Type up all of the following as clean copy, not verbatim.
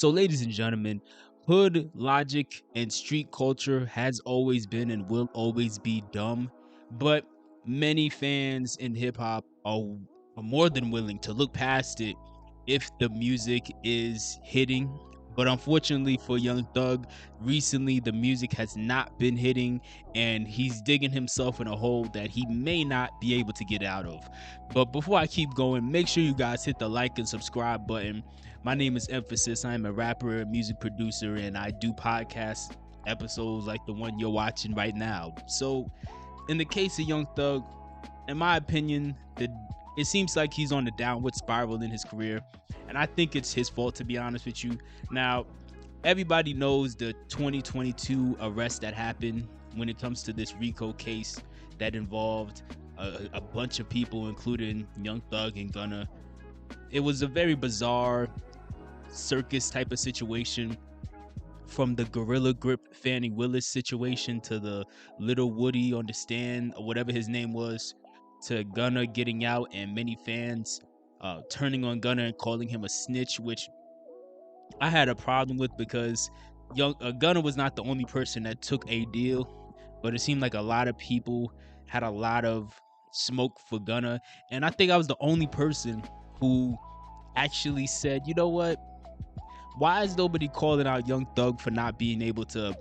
So, ladies and gentlemen, hood logic and street culture has always been and will always be dumb, but many fans in hip hop are more than willing to look past it if the music is hitting. But unfortunately for Young Thug, recently the music has not been hitting and he's digging himself in a hole that he may not be able to get out of. But before I keep going, make sure you guys hit the like and subscribe button. My name is Mfasis. I'm a rapper, music producer, and I do podcast episodes like the one you're watching right now. So, in the case of Young Thug, in my opinion, it seems like he's on the downward spiral in his career, and I think it's his fault, to be honest with you. Now, everybody knows the 2022 arrest that happened when it comes to this RICO case that involved a bunch of people, including Young Thug and Gunna. It was a very bizarre circus type of situation, from the Gorilla Grip Fannie Willis situation to the Little Woody on the stand or whatever his name was, to Gunna getting out and many fans turning on Gunna and calling him a snitch, which I had a problem with because Gunna was not the only person that took a deal, but it seemed like a lot of people had a lot of smoke for Gunna, and I think I was the only person who actually said, you know what? Why is nobody calling out Young Thug for not being able to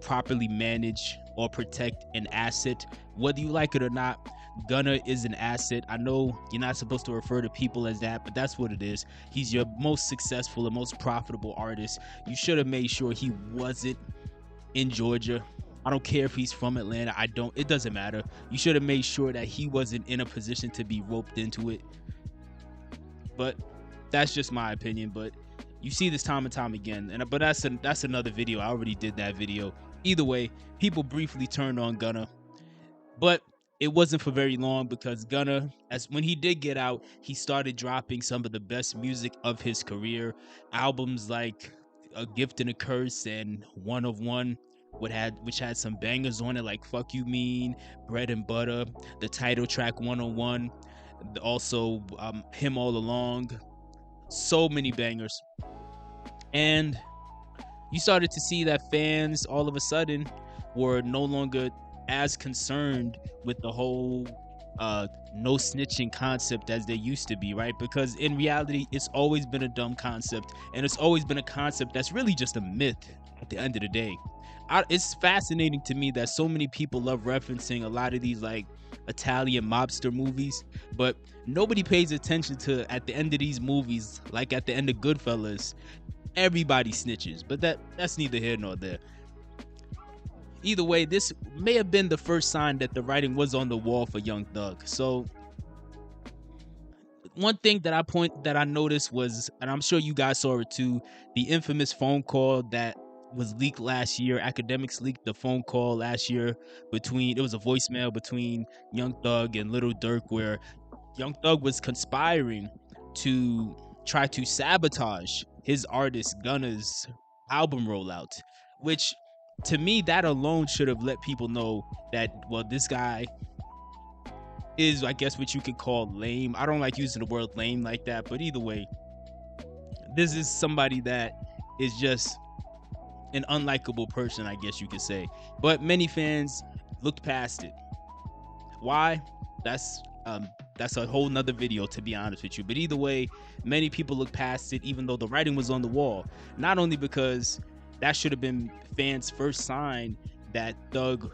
properly manage or protect an asset? Whether you like it or not, Gunna is an asset. I know you're not supposed to refer to people as that, but that's what it is. He's your most successful and most profitable artist. You should have made sure he wasn't in Georgia. I don't care if he's from Atlanta. It doesn't matter. You should have made sure that he wasn't in a position to be roped into it. But that's just my opinion. But you see this time and time again, but that's another video. I already did that video. Either way, people briefly turned on Gunna, but it wasn't for very long because Gunna, when he did get out, he started dropping some of the best music of his career. Albums like A Gift and a Curse and One of One, which had some bangers on it like Fuck You Mean, Bread and Butter, the title track 101, also Him All Along. So many bangers. And you started to see that fans all of a sudden were no longer as concerned with the whole no snitching concept as they used to be, right? Because in reality, it's always been a dumb concept, and it's always been a concept that's really just a myth at the end of the day. It's fascinating to me that so many people love referencing a lot of these like Italian mobster movies, but nobody pays attention to, at the end of these movies, like at the end of Goodfellas, everybody snitches. But that's neither here nor there. Either way, this may have been the first sign that the writing was on the wall for Young Thug. So one thing that I noticed was, and I'm sure you guys saw it too, the infamous phone call that was leaked last year. Academics leaked the phone call last year it was a voicemail between Young Thug and Little Durk, where Young Thug was conspiring to try to sabotage his artist Gunna's album rollout, which to me, that alone should have let people know that, well, this guy is, I guess, what you could call lame. I don't like using the word lame like that, but either way, this is somebody that is just an unlikable person, I guess you could say. But many fans looked past it. Why? That's a whole nother video, to be honest with you. But either way, many people look past it, even though the writing was on the wall. Not only because that should have been fans' first sign that Thug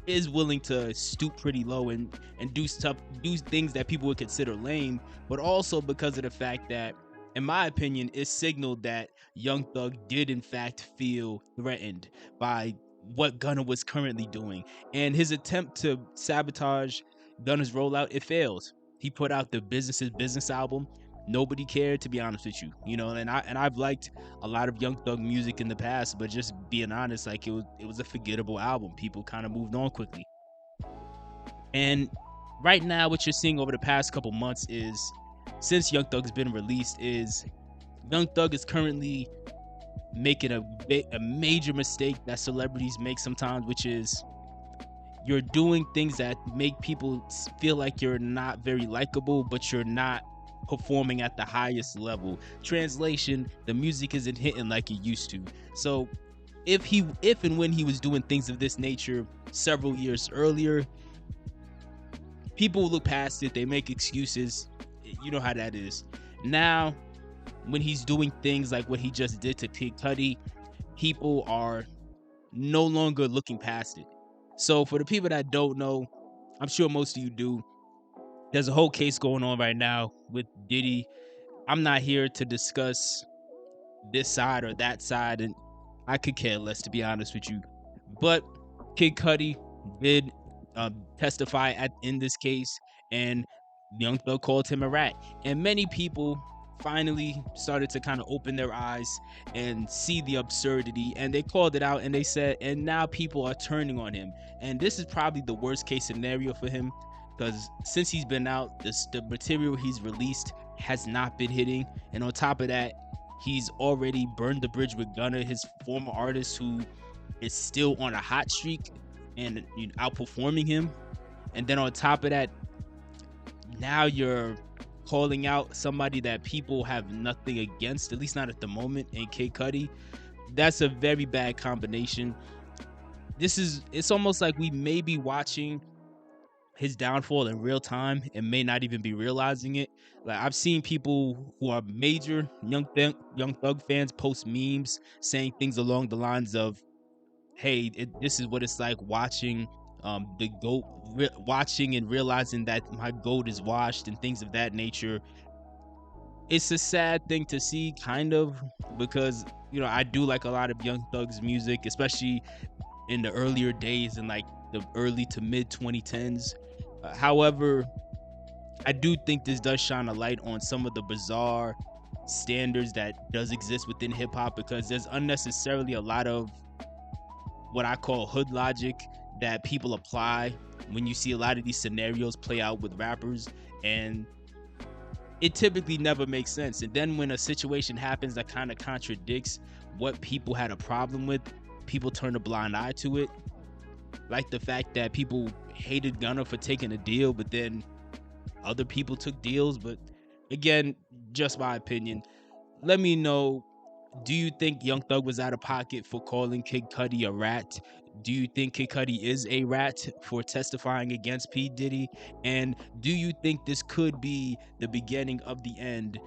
is willing to stoop pretty low and do things that people would consider lame, but also because of the fact that, in my opinion, it signaled that Young Thug did in fact feel threatened by what Gunna was currently doing, and his attempt to sabotage Gunna's rollout, it fails. He put out the Business is Business album. Nobody cared, to be honest with you, and I've liked a lot of Young Thug music in the past, but just being honest, like it was a forgettable album. People kind of moved on quickly. And right now, what you're seeing over the past couple months is, since Young Thug's been released, is Young Thug is currently making a major mistake that celebrities make sometimes, which is you're doing things that make people feel like you're not very likable, but you're not performing at the highest level. Translation, the music isn't hitting like it used to. So if and when he was doing things of this nature several years earlier, people look past it, they make excuses. You know how that is. Now, when he's doing things like what he just did to Kid Cudi, people are no longer looking past it. So for the people that don't know, I'm sure most of you do. There's a whole case going on right now with Diddy. I'm not here to discuss this side or that side, and I could care less, to be honest with you. But Kid Cudi did testify in this case, and Young Thug called him a rat. And many people finally started to kind of open their eyes and see the absurdity, and they called it out, and they said, and now people are turning on him. And this is probably the worst case scenario for him, because since he's been out, the material he's released has not been hitting. And on top of that, he's already burned the bridge with Gunna, his former artist, who is still on a hot streak and outperforming him. And then on top of that, now you're calling out somebody that people have nothing against, at least not at the moment, in Kid Cudi. That's a very bad combination. It's almost like we may be watching his downfall in real time and may not even be realizing it. Like, I've seen people who are major Young Thug fans post memes saying things along the lines of, hey, this is what it's like watching the goat, watching and realizing that my goat is washed and things of that nature. It's a sad thing to see, kind of, because I do like a lot of Young Thug's music, especially in the earlier days, in like the early to mid 2010s. However, I do think this does shine a light on some of the bizarre standards that does exist within hip hop, because there's unnecessarily a lot of what I call hood logic that people apply when you see a lot of these scenarios play out with rappers, and it typically never makes sense. And then when a situation happens that kind of contradicts what people had a problem with, people turn a blind eye to it. Like the fact that people hated Gunna for taking a deal, but then other people took deals. But again, just my opinion. Let me know, do you think Young Thug was out of pocket for calling Kid Cudi a rat? Do you think Kid Cudi is a rat for testifying against P Diddy? And do you think this could be the beginning of the end